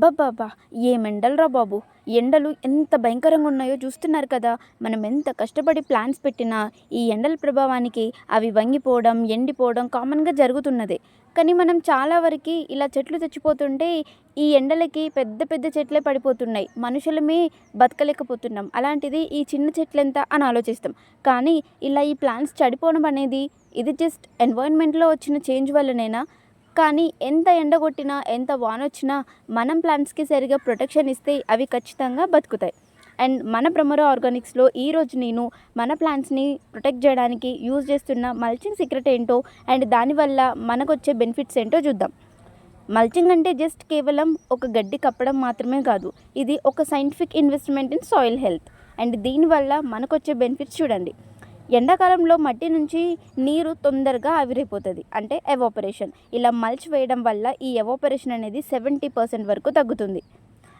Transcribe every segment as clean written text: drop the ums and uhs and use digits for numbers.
బాబా ఏం ఎండలురా బాబు. ఎండలు ఎంత భయంకరంగా ఉన్నాయో చూస్తున్నారు కదా. మనం ఎంత కష్టపడి ప్లాన్స్ పెట్టినా ఈ ఎండల ప్రభావానికి అవి వంగిపోవడం, ఎండిపోవడం కామన్గా జరుగుతున్నదే. కానీ మనం చాలా వరకు ఇలా చెట్లు చచ్చిపోతుంటే ఈ ఎండలకి పెద్ద పెద్ద చెట్లే పడిపోతున్నాయి, మనుషులమే బతకలేకపోతున్నాం. అలాంటిది ఈ చిన్న చెట్లెంత అని ఆలోచిస్తాం. కానీ ఇలా ఈ ప్లాంట్స్ చెడిపోవడం అనేది ఇది జస్ట్ ఎన్వైరన్మెంట్లో వచ్చిన చేంజ్ వల్లనేనా? కానీ ఎంత ఎండ కొట్టినా, ఎంత వానొచ్చినా మనం ప్లాంట్స్కి సరిగా ప్రొటెక్షన్ ఇస్తే అవి ఖచ్చితంగా బతుకుతాయి. అండ్ మన ప్రమోరో ఆర్గానిక్స్లో ఈరోజు నేను మన ప్లాంట్స్ని ప్రొటెక్ట్ చేయడానికి యూజ్ చేస్తున్న మల్చింగ్ సీక్రెట్ ఏంటో అండ్ దానివల్ల మనకు వచ్చే బెనిఫిట్స్ ఏంటో చూద్దాం. మల్చింగ్ అంటే జస్ట్ కేవలం ఒక గడ్డి కప్పడం మాత్రమే కాదు, ఇది ఒక scientific investment in soil health. And దీనివల్ల మనకు వచ్చే బెనిఫిట్స్ చూడండి. ఎండాకాలంలో మట్టి నుంచి నీరు తొందరగా ఆవిరైపోతుంది, అంటే ఎవాపరేషన్. ఇలా మల్చ్ వేయడం వల్ల ఈ ఎవాపరేషన్ అనేది 70% వరకు తగ్గుతుంది.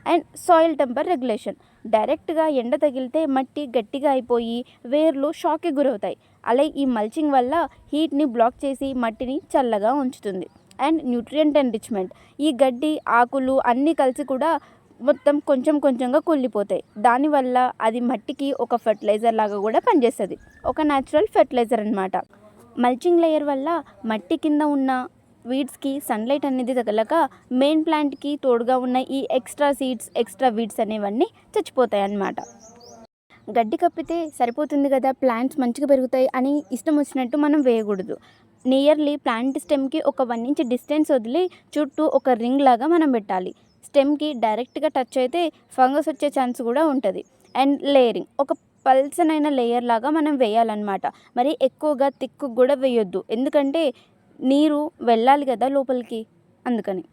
And soil temper regulation. డైరెక్ట్గా ఎండ తగిలితే మట్టి గట్టిగా అయిపోయి వేర్లు షాక్కి గురవుతాయి. అలా ఈ మల్చింగ్ వల్ల హీట్ని బ్లాక్ చేసి మట్టిని చల్లగా ఉంచుతుంది. And nutrient enrichment. ఈ గడ్డి, ఆకులు అన్నీ కలిసి కూడా మొత్తం కొంచెం కొంచెంగా కుళ్ళిపోతాయి. దానివల్ల అది మట్టికి ఒక ఫెర్టిలైజర్ లాగా కూడా పనిచేస్తుంది, ఒక న్యాచురల్ ఫెర్టిలైజర్ అనమాట. మల్చింగ్ లేయర్ వల్ల మట్టి కింద ఉన్న వీడ్స్కి సన్లైట్ అనేది తగలక మెయిన్ ప్లాంట్కి తోడుగా ఉన్న ఈ ఎక్స్ట్రా సీడ్స్, ఎక్స్ట్రా వీడ్స్ అనేవన్నీ చచ్చిపోతాయి అన్నమాట. గడ్డి కప్పితే సరిపోతుంది కదా, ప్లాంట్స్ మంచిగా పెరుగుతాయి అని ఇష్టం వచ్చినట్టు మనం వేయకూడదు. నియర్లీ ప్లాంట్ స్టెమ్కి ఒక 1 ఇంచ్ డిస్టెన్స్ వదిలి చుట్టూ ఒక రింగ్ లాగా మనం పెట్టాలి. స్టెమ్కి డైరెక్ట్గా టచ్ అయితే ఫంగస్ వచ్చే ఛాన్స్ కూడా ఉంటుంది. అండ్ లేయరింగ్, ఒక పల్చనైన లేయర్ లాగా మనం వేయాలన్నమాట. మరి ఎక్కువగా థిక్ కూడా వేయొద్దు, ఎందుకంటే నీరు వెళ్ళాలి కదా లోపలికి, అందుకని.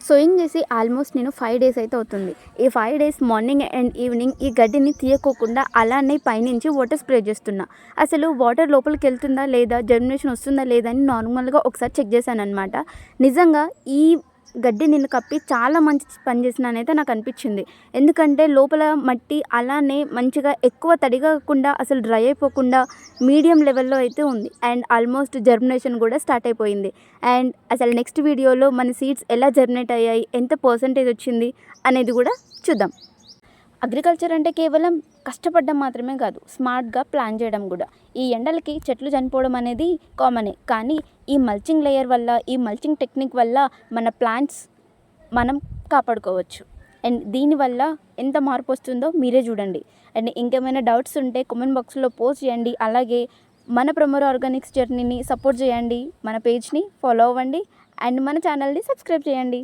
సోయింగ్ చేసి ఆల్మోస్ట్ నేను 5 డేస్ అయితే అవుతుంది. ఈ 5 డేస్ మార్నింగ్ అండ్ ఈవినింగ్ ఈ గడ్డిని తీయకోకుండా అలానే పైనుంచి వాటర్ స్ప్రే చేస్తున్నా. అసలు వాటర్ లోపలికి వెళ్తుందా లేదా, జర్మినేషన్ వస్తుందా లేదా అని నార్మల్గా ఒకసారి చెక్ చేశాను అనమాట. నిజంగా ఈ గడ్డి నిన్ను కప్పి చాలా మంచి పని చేసినానైతే నాకు అనిపించింది. ఎందుకంటే లోపల మట్టి అలానే మంచిగా ఎక్కువ తడిగా కాకుండా అసలు డ్రై అయిపోకుండా మీడియం లెవెల్లో అయితే ఉంది. అండ్ ఆల్మోస్ట్ జర్మినేషన్ కూడా స్టార్ట్ అయిపోయింది. అండ్ అసలు నెక్స్ట్ వీడియోలో మన సీడ్స్ ఎలా జర్మినేట్ అయ్యాయి, ఎంత పర్సంటేజ్ వచ్చింది అనేది కూడా చూద్దాం. అగ్రికల్చర్ అంటే కేవలం కష్టపడడం మాత్రమే కాదు, స్మార్ట్గా ప్లాన్ చేయడం కూడా. ఈ ఎండలకి చెట్లు చనిపోవడం అనేది కామనే, కానీ ఈ మల్చింగ్ లేయర్ వల్ల, ఈ మల్చింగ్ టెక్నిక్ వల్ల మన ప్లాంట్స్ మనం కాపాడుకోవచ్చు. అండ్ దీనివల్ల ఎంత మార్పు వస్తుందో మీరే చూడండి. అండ్ ఇంకేమైనా డౌట్స్ ఉంటే కామెంట్ బాక్స్లో పోస్ట్ చేయండి. అలాగే మన ప్రమోరో ఆర్గానిక్స్ జర్నీని సపోర్ట్ చేయండి, మన పేజ్ని ఫాలో అవ్వండి అండ్ మన ఛానల్ని సబ్స్క్రైబ్ చేయండి.